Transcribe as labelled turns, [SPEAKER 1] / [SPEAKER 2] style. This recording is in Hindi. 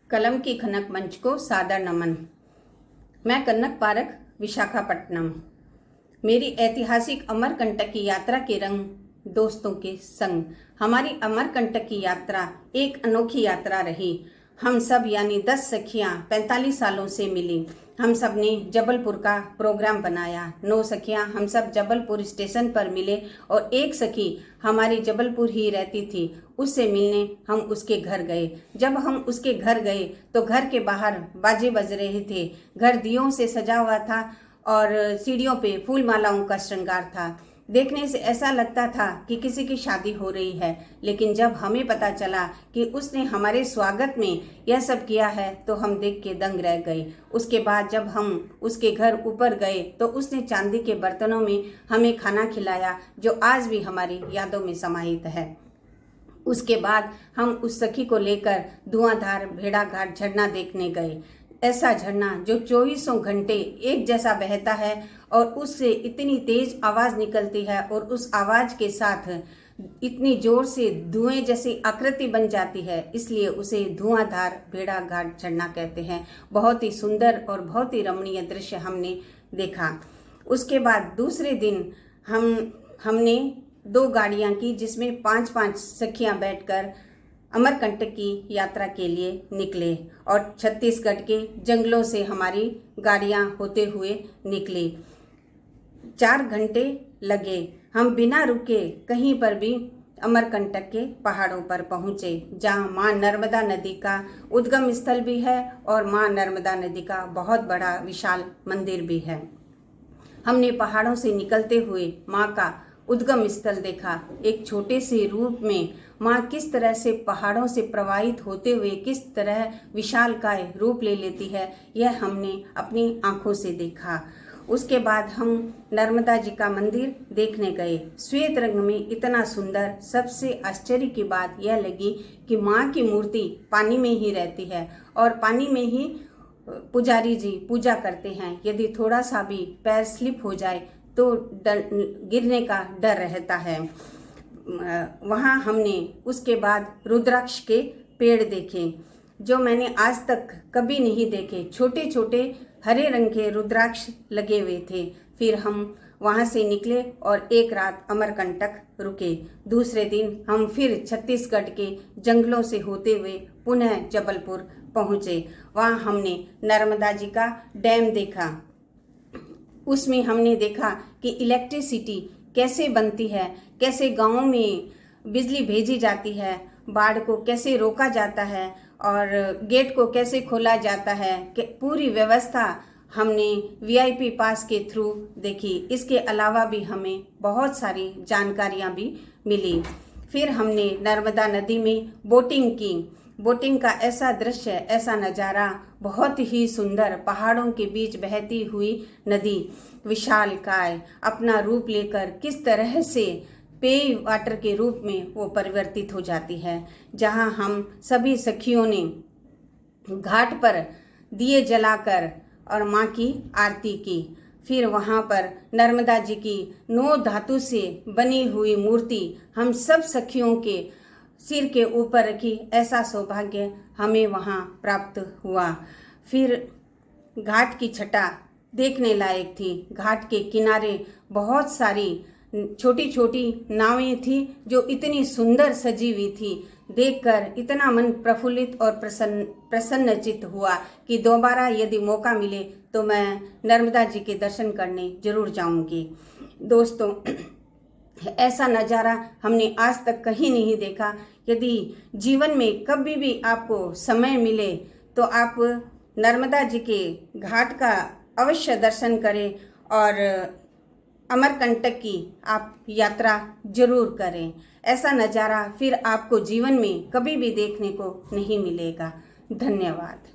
[SPEAKER 1] कलम की खनक मंच को सादर नमन। मैं कनक पारख, विशाखापट्टनम। मेरी ऐतिहासिक अमरकंटक की यात्रा के रंग दोस्तों के संग। हमारी अमरकंटक की यात्रा एक अनोखी यात्रा रही। हम सब यानी 10 सखियां 45 सालों से मिली। हम सब ने जबलपुर का प्रोग्राम बनाया। 9 सखियां हम सब जबलपुर स्टेशन पर मिले और एक सखी हमारी जबलपुर ही रहती थी, उससे मिलने हम उसके घर गए। जब हम उसके घर गए तो घर के बाहर बाजे बज रहे थे। घर दियों से सजा हुआ था और सीढ़ियों पे फूल मालाओं का श्रृंगार था। देखने से ऐसा लगता था कि किसी की शादी हो रही है, लेकिन जब हमें पता चला कि उसने हमारे स्वागत में यह सब किया है तो हम देख के दंग रह गए। उसके बाद जब हम उसके घर ऊपर गए तो उसने चांदी के बर्तनों में हमें खाना खिलाया, जो आज भी हमारी यादों में समाहित है। उसके बाद हम उस सखी को लेकर धुआंधार भेड़ाघाट झरना देखने गए। ऐसा झरना जो 24 घंटे एक जैसा बहता है और उससे इतनी तेज आवाज निकलती है और उस आवाज के साथ इतनी जोर से धुएं जैसी आकृति बन जाती है, इसलिए उसे धुआंधार भेड़ाघाट झरना कहते हैं। बहुत ही सुंदर और बहुत ही रमणीय दृश्य हमने देखा। उसके बाद दूसरे दिन हमने 2 गाड़ियां की, जिसमें 5-5 सखियां बैठकर अमरकंटक की यात्रा के लिए निकले और छत्तीसगढ़ के जंगलों से हमारी गाड़ियां होते हुए निकली। 4 घंटे लगे। हम बिना रुके कहीं पर भी अमरकंटक के पहाड़ों पर पहुंचे, जहां मां नर्मदा नदी का उद्गम स्थल भी है और मां नर्मदा नदी का बहुत बड़ा विशाल मंदिर भी है। हमने पहाड़ों से निकलते हुए मां का उद्गम स्थल देखा। एक छोटे से रूप में माँ किस तरह से पहाड़ों से प्रवाहित होते हुए किस तरह विशालकाय रूप ले लेती है, यह हमने अपनी आंखों से देखा। उसके बाद हम नर्मदा जी का मंदिर देखने गए। श्वेत रंग में इतना सुंदर। सबसे आश्चर्य की बात यह लगी कि माँ की मूर्ति पानी में ही रहती है और पानी में ही पुजारी जी पूजा करते हैं। यदि थोड़ा सा भी पैर स्लिप हो जाए तो गिरने का डर रहता है। वहाँ हमने उसके बाद रुद्राक्ष के पेड़ देखे, जो मैंने आज तक कभी नहीं देखे। छोटे छोटे हरे रंग के रुद्राक्ष लगे हुए थे। फिर हम वहाँ से निकले और एक रात अमरकंटक रुके। दूसरे दिन हम फिर छत्तीसगढ़ के जंगलों से होते हुए पुनः जबलपुर पहुँचे। वहाँ हमने नर्मदा जी का डैम देखा। उसमें हमने देखा कि इलेक्ट्रिसिटी कैसे बनती है, कैसे गाँवों में बिजली भेजी जाती है, बाढ़ को कैसे रोका जाता है और गेट को कैसे खोला जाता है, कि पूरी व्यवस्था हमने वीआईपी पास के थ्रू देखी। इसके अलावा भी हमें बहुत सारी जानकारियां भी मिली। फिर हमने नर्मदा नदी में बोटिंग की। बोटिंग का ऐसा दृश्य, ऐसा नज़ारा बहुत ही सुंदर। पहाड़ों के बीच बहती हुई नदी विशालकाय अपना रूप लेकर किस तरह से पेय वाटर के रूप में वो परिवर्तित हो जाती है। जहां हम सभी सखियों ने घाट पर दिए जलाकर और माँ की आरती की। फिर वहाँ पर नर्मदा जी की 9 धातु से बनी हुई मूर्ति हम सब सखियों के सिर के ऊपर रखी। ऐसा सौभाग्य हमें वहाँ प्राप्त हुआ। फिर घाट की छटा देखने लायक थी। घाट के किनारे बहुत सारी छोटी छोटी नावें थी, जो इतनी सुंदर सजी हुई थी। देखकर इतना मन प्रफुल्लित और प्रसन्नचित्त हुआ कि दोबारा यदि मौका मिले तो मैं नर्मदा जी के दर्शन करने जरूर जाऊंगी। दोस्तों, ऐसा नज़ारा हमने आज तक कहीं नहीं देखा। यदि जीवन में कभी भी आपको समय मिले तो आप नर्मदा जी के घाट का अवश्य दर्शन करें और अमरकंटक की आप यात्रा जरूर करें। ऐसा नज़ारा फिर आपको जीवन में कभी भी देखने को नहीं मिलेगा। धन्यवाद।